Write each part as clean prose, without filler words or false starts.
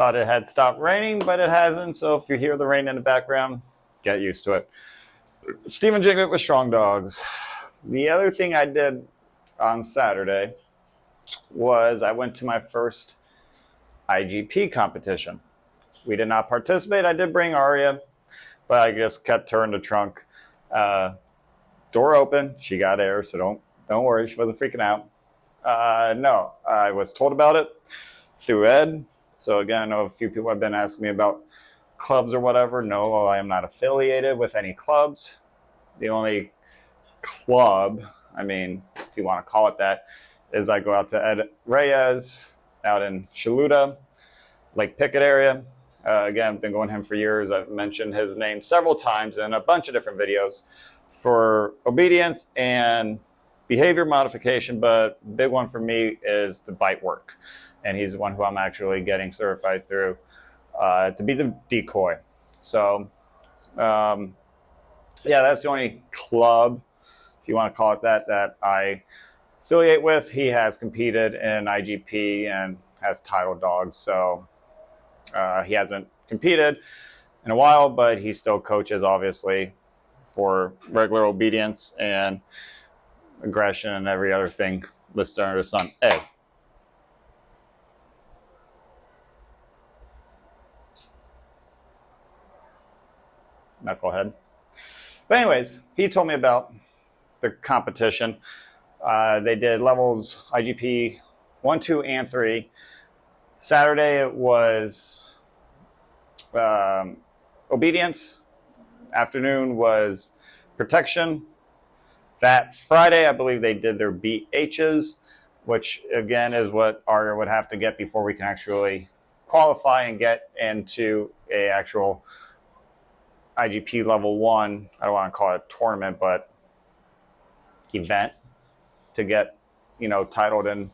Thought it had stopped raining, but it hasn't. So if you hear the rain in the background, get used to it. Steven Jiglet with Strong Dogs. The other thing I did on Saturday was I went to my first IGP competition. We did not participate. I did bring Aria, but I just kept her in the trunk. Door open. She got air, so don't worry. She wasn't freaking out. No, I was told about it through Ed. So again, I know a few people have been asking me about clubs or whatever. No, I am not affiliated with any clubs. The only club, I mean, if you want to call it that, is I go out to Ed Reyes out in Shaluta, Lake Pickett area. Again, I've been going to him for years. I've mentioned his name several times in a bunch of different videos for obedience and behavior modification, but the big one for me is the bite work. And he's the one who I'm actually getting certified through to be the decoy. So, yeah, that's the only club, if you want to call it that, that I affiliate with. He has competed in IGP and has title dogs. So he hasn't competed in a while, but he still coaches, obviously, for regular obedience and aggression and every other thing listed under the sun. Hey. Knucklehead. But anyways, he told me about the competition. They did levels IGP 1, 2, and 3. Saturday it was obedience. Afternoon was protection. That Friday, I believe they did their BHs, which again is what Aria would have to get before we can actually qualify and get into a actual IGP level 1. I don't want to call it a tournament, but event to get, titled in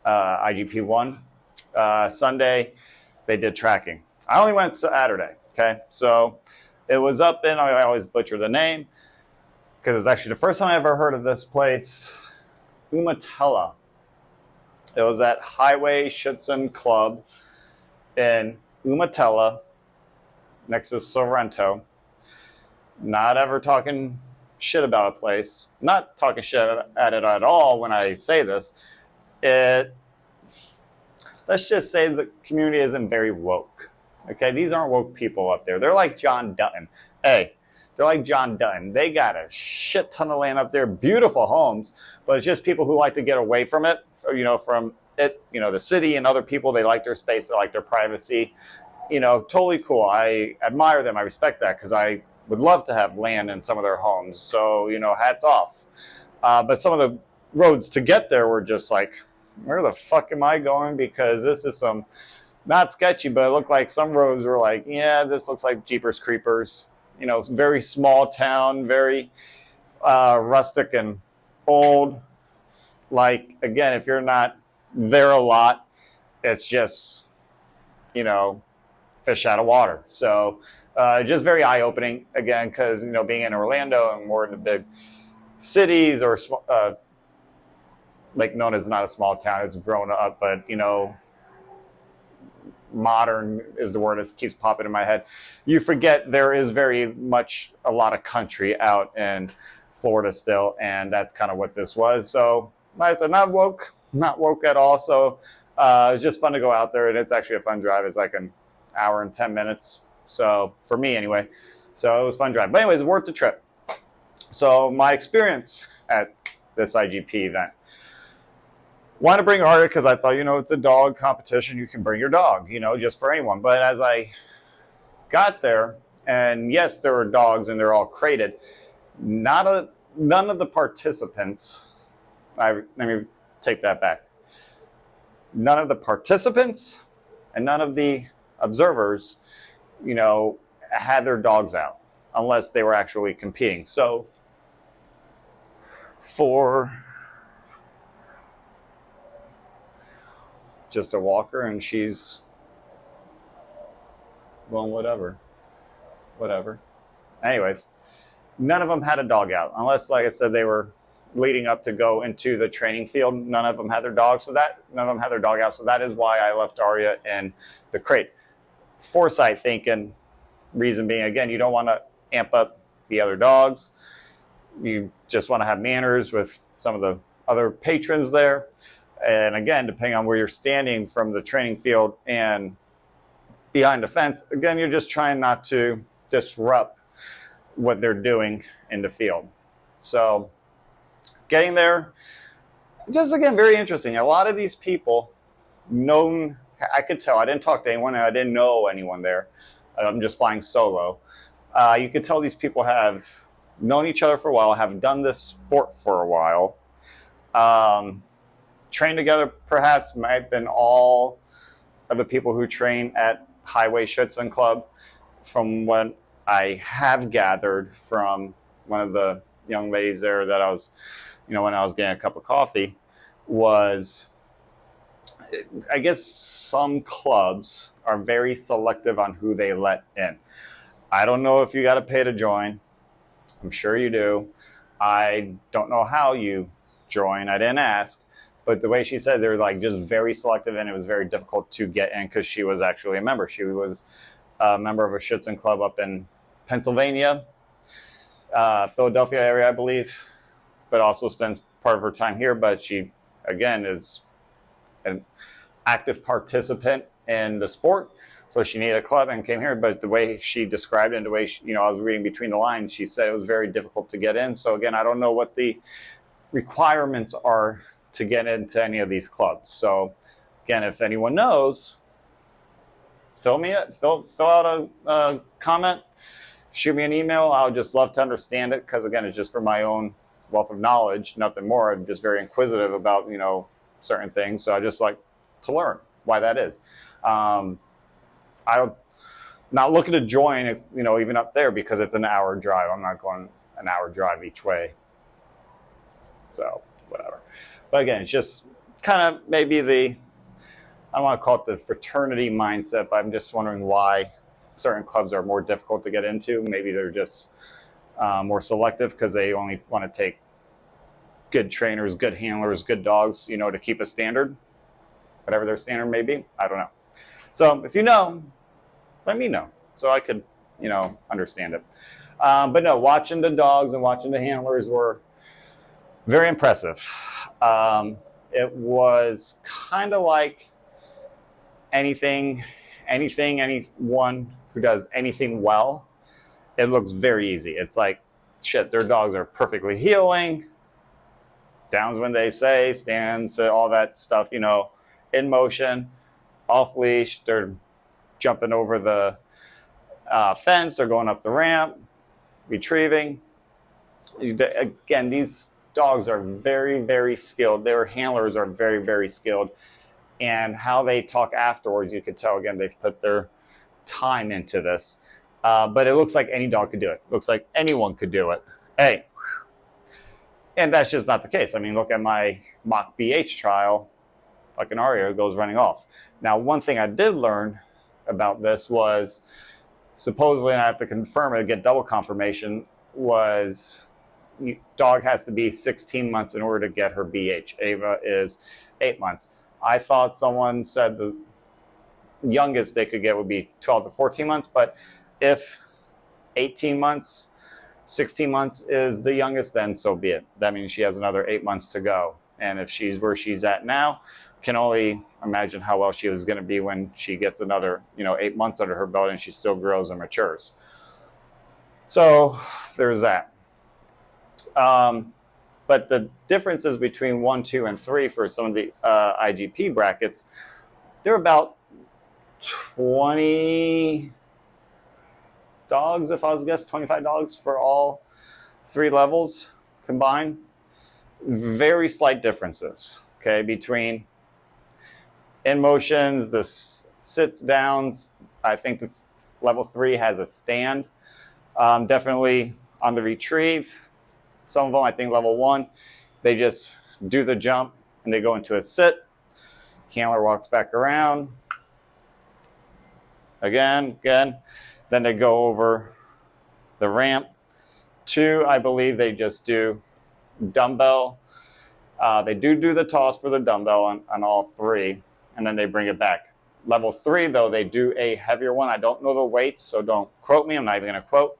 IGP 1. Sunday, they did tracking. I only went Saturday, okay? So it was up in, I always butcher the name, because it's actually the first time I ever heard of this place, Umatilla. It was at Highway Schutzen Club in Umatilla, next to Sorrento. Not ever talking shit about a place. Not talking shit at it at all when I say this. Let's just say the community isn't very woke. Okay, these aren't woke people up there. They're like John Dutton. Hey, they're like John Dutton. They got a shit ton of land up there, beautiful homes, but it's just people who like to get away from it, from it, the city and other people. They like their space, they like their privacy. Totally cool. I admire them. I respect that because I would love to have land in some of their homes. So, hats off. But some of the roads to get there were just like, where the fuck am I going? Because this is some, not sketchy, but it looked like some roads were like, yeah, this looks like Jeepers Creepers. Very small town, very rustic and old. Like, again, if you're not there a lot, it's just, fish out of water. So just very eye-opening, again, because, being in Orlando and more in the big cities or Lake Nona is not a small town. It's grown up, but, modern is the word that keeps popping in my head. You forget there is very much a lot of country out in Florida still, and that's kind of what this was. So, like I said, not woke at all. So it's just fun to go out there, and it's actually a fun drive. It's like an hour and 10 minutes. So for me anyway, so it was a fun drive. But anyways, worth the trip. So my experience at this IGP event. Want to bring Aria because I thought, it's a dog competition. You can bring your dog, just for anyone. But as I got there, and yes, there were dogs and they're all crated. None of the participants, let me take that back. None of the participants and none of the observers, had their dogs out unless they were actually competing. So for just a walker, and she's, well, whatever. Anyways, none of them had a dog out unless, like I said, they were leading up to go into the training field. None of them had their dogs, none of them had their dog out. So that is why I left Arya in the crate. Foresight thinking, reason being, again, you don't want to amp up the other dogs. You just want to have manners with some of the other patrons there. And again, depending on where you're standing from the training field and behind the fence, again, you're just trying not to disrupt what they're doing in the field. So getting there, just again, very interesting. A lot of these people known, I could tell, I didn't talk to anyone and I didn't know anyone there. I'm just flying solo. You could tell these people have known each other for a while, have done this sport for a while, trained together, perhaps might have been all of the people who train at Highway Schützen Club. From what I have gathered from one of the young ladies there that I was, when I was getting a cup of coffee, was I guess some clubs are very selective on who they let in. I don't know if you got to pay to join. I'm sure you do. I don't know how you join. I didn't ask. But the way she said, they're like just very selective, and it was very difficult to get in because she was actually a member. She was a member of a Schützen Club up in Pennsylvania, Philadelphia area, I believe, but also spends part of her time here. But she, again, is an active participant in the sport. So she needed a club and came here. But the way she described it and the way she, I was reading between the lines, she said it was very difficult to get in. So again, I don't know what the requirements are to get into any of these clubs. So again, if anyone knows, fill out a comment, shoot me an email. I would just love to understand it because again, it's just for my own wealth of knowledge, nothing more. I'm just very inquisitive about, certain things. So I just like to learn why that is. I'm not looking to join, even up there because it's an hour drive. I'm not going an hour drive each way. So whatever. But again, it's just kind of maybe I don't want to call it the fraternity mindset, but I'm just wondering why certain clubs are more difficult to get into. Maybe they're just more selective because they only want to take good trainers, good handlers, good dogs, to keep a standard, whatever their standard may be. I don't know. So if you know, let me know so I could, understand it. But no, watching the dogs and watching the handlers were very impressive. It was kind of like anyone who does anything well, it looks very easy. It's like, shit, their dogs are perfectly healing, downs when they say, stands, all that stuff, in motion, off leash, they're jumping over the fence, they're going up the ramp, retrieving. Again, these dogs are very, very skilled. Their handlers are very, very skilled. And how they talk afterwards, you could tell, again, they've put their time into this. But it looks like any dog could do it. Looks like anyone could do it. Hey, and that's just not the case. I mean, look at my mock BH trial. Fucking Arya goes running off. Now, one thing I did learn about this was, supposedly, and I have to confirm it, get double confirmation, was dog has to be 16 months in order to get her BH. Ava is 8 months. I thought someone said the youngest they could get would be 12 to 14 months, but if 18 months, 16 months is the youngest, then so be it. That means she has another 8 months to go. And if she's where she's at now, can only imagine how well she was going to be when she gets another, 8 months under her belt and she still grows and matures. So there's that. But the differences between 1, 2, and 3 for some of the IGP brackets, they're about 20 dogs, if I was to guess, 25 dogs for all 3 levels combined. Very slight differences, okay, between in motions, the sits downs. I think the level 3 has a stand. Definitely on the retrieve. Some of them, I think level 1, they just do the jump and they go into a sit. Handler walks back around. Again. Then they go over the ramp. 2, I believe they just do dumbbell. They do the toss for the dumbbell on all three, and then they bring it back. Level 3, though, they do a heavier one. I don't know the weights, so don't quote me. I'm not even going to quote.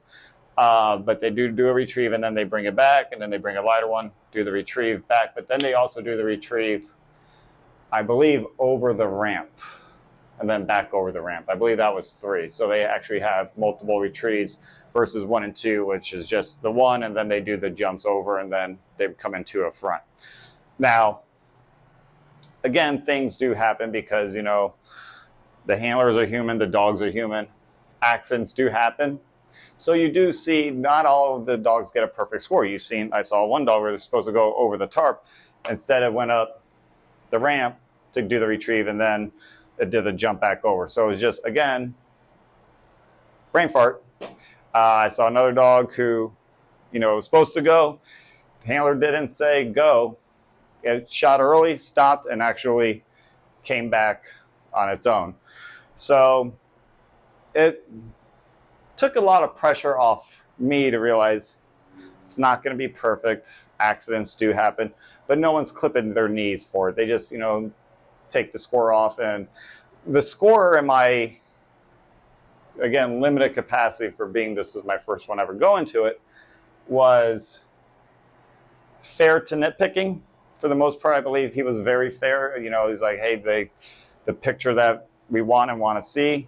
But they do a retrieve, and then they bring it back, and then they bring a lighter one, do the retrieve back. But then they also do the retrieve, I believe, over the ramp, and then back over the ramp. I believe that was 3. So they actually have multiple retrieves versus 1 and 2, which is just the one, and then they do the jumps over, and then they come into a front. Now, again, things do happen because, you know, the handlers are human, the dogs are human. Accidents do happen. So you do see not all of the dogs get a perfect score. I saw one dog where they're supposed to go over the tarp. Instead, it went up the ramp to do the retrieve, and then it did the jump back over. So it was just, again, brain fart. I saw another dog who, you know, was supposed to go. The handler didn't say go. It shot early, stopped, and actually came back on its own. So it took a lot of pressure off me to realize it's not going to be perfect. Accidents do happen, but no one's clipping their knees for it. They just, you know, take the score off. And the score in my, again, limited capacity for being this is my first one ever going to it, was fair to nitpicking. For the most part, I believe he was very fair. You know, he's like, hey, the picture that we want to see,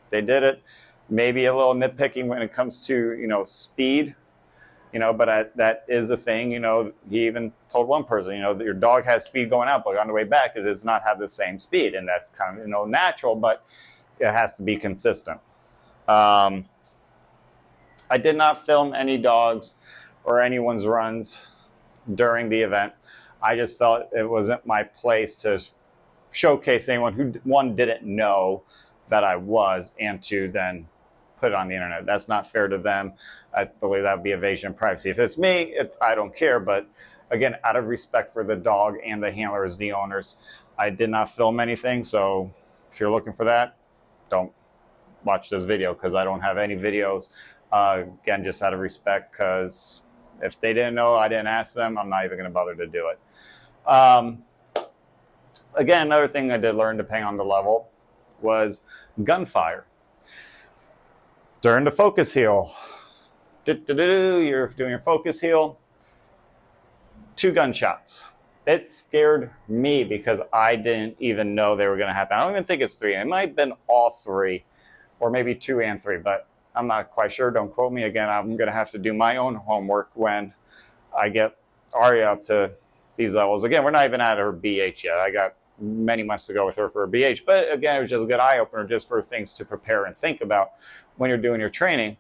they did it. Maybe a little nitpicking when it comes to, you know, speed, you know, but that is a thing. You know, he even told one person, you know, that your dog has speed going out, but on the way back, it does not have the same speed. And that's kind of, you know, natural, but it has to be consistent. I did not film any dogs or anyone's runs during the event. I just felt it wasn't my place to showcase anyone who, one, didn't know that I was, and two, then put it on the internet. That's not fair to them. I believe that would be invasion of privacy. If it's me, I don't care. But again, out of respect for the dog and the handlers, the owners, I did not film anything. So if you're looking for that, don't watch this video because I don't have any videos. Again, just out of respect, because if they didn't know, I didn't ask them, I'm not even going to bother to do it. Again, another thing I did learn, depending on the level, was gunfire. During the focus heel, you're doing your focus heel, 2 gunshots. It scared me because I didn't even know they were going to happen. I don't even think it's 3. It might have been all 3, or maybe 2 and 3, but I'm not quite sure. Don't quote me. Again, I'm going to have to do my own homework when I get Aria up to these levels. Again, we're not even at her BH yet. I got many months to go with her for a BH. But again, it was just a good eye-opener just for things to prepare and think about when you're doing your training,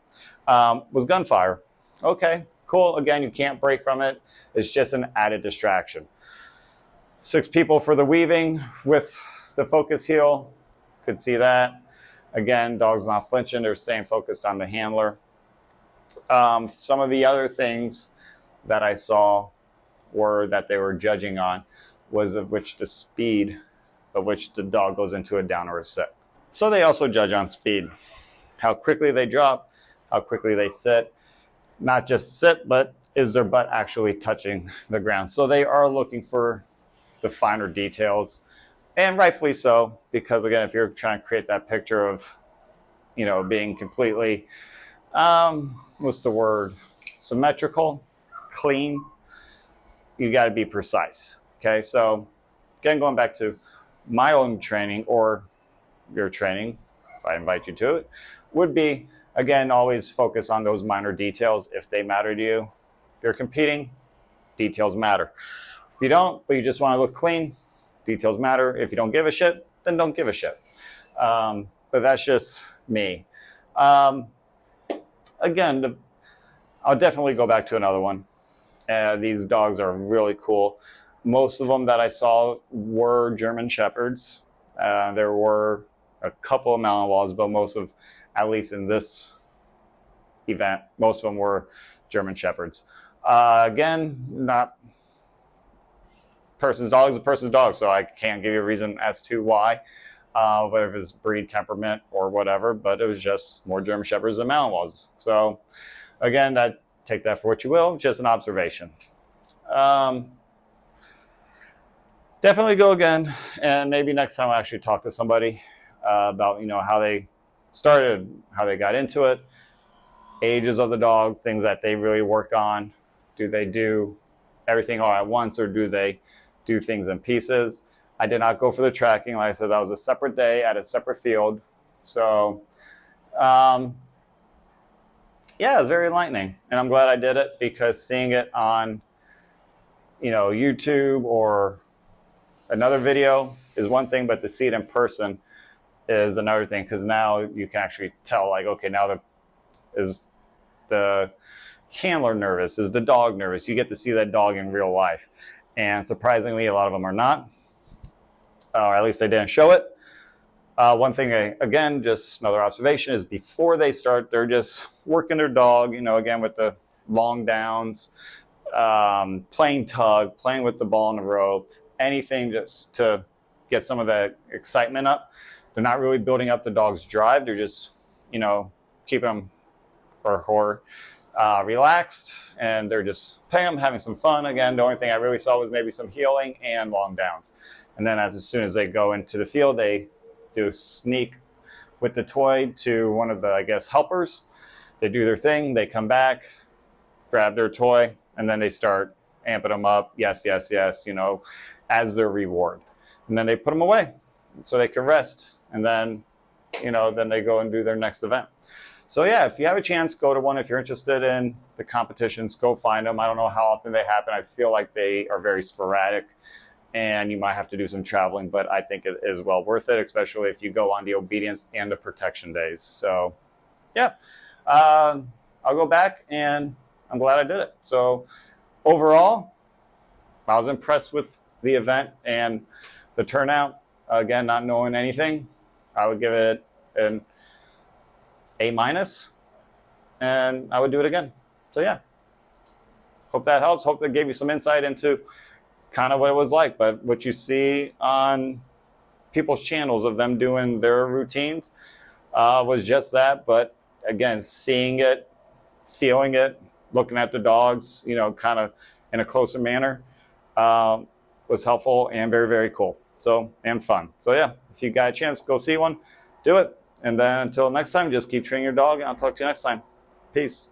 was gunfire. Okay, cool. Again, you can't break from it. It's just an added distraction. 6 people for the weaving with the focus heel. Could see that. Again, dog's not flinching. They're staying focused on the handler. Some of the other things that I saw were that they were judging on was of which the speed of which the dog goes into a down or a sit. So they also judge on speed. How quickly they drop, how quickly they sit. Not just sit, but is their butt actually touching the ground? So they are looking for the finer details, and rightfully so, because again, if you're trying to create that picture of, you know, being completely, what's the word, symmetrical, clean, you got to be precise. Okay, so again, going back to my own training or your training, if I invite you to it, would be, again, always focus on those minor details if they matter to you. If you're competing, details matter. If you don't, but you just want to look clean, details matter. If you don't give a shit, then don't give a shit. But that's just me. Again, I'll definitely go back to another one. These dogs are really cool. Most of them that I saw were German Shepherds. There were a couple of Malinois, but most of, at least in this event, most of them were German Shepherds. Again, not person's dog is a person's dog, so I can't give you a reason as to why, whether it's breed, temperament, or whatever, but it was just more German Shepherds than Malinois. So again, take that for what you will, just an observation. Definitely go again, and maybe next time I actually talk to somebody about how they started, how they got into it, ages of the dog, things that they really work on. Do they do everything all at once, or do they do things in pieces? I did not go for the tracking. Like I said, that was a separate day at a separate field. So, yeah, it was very enlightening, and I'm glad I did it, because seeing it on YouTube or another video is one thing, but to see it in person is another thing, because now you can actually tell, like, okay, now is the handler nervous? Is the dog nervous? You get to see that dog in real life. And surprisingly, a lot of them are not, or at least they didn't show it. One thing, again, just another observation, is before they start, they're just working their dog, again, with the long downs, playing tug, playing with the ball on the rope, anything just to get some of the excitement up. They're not really building up the dog's drive. They're just, keeping them or her relaxed, and they're just playing them, having some fun. Again, the only thing I really saw was maybe some heeling and long downs. And then as soon as they go into the field, they do sneak with the toy to one of the, I guess, helpers. They do their thing. They come back, grab their toy, and then they start amping them up. Yes, yes, yes, as their reward. And then they put them away so they can rest. And then, then they go and do their next event. So yeah, if you have a chance, go to one. If you're interested in the competitions, go find them. I don't know how often they happen. I feel like they are very sporadic, and you might have to do some traveling, but I think it is well worth it, especially if you go on the obedience and the protection days. So yeah, I'll go back, and I'm glad I did it. So overall, I was impressed with the event and the turnout. Again, not knowing anything, I would give it an A-, and I would do it again. So yeah, hope that helps. Hope that gave you some insight into kind of what it was like. But what you see on people's channels of them doing their routines was just that. But again, seeing it, feeling it, looking at the dogs, kind of in a closer manner, was helpful and very, very cool. So, and fun. So yeah, if you got a chance, go see one, do it. And then until next time, just keep training your dog, and I'll talk to you next time. Peace.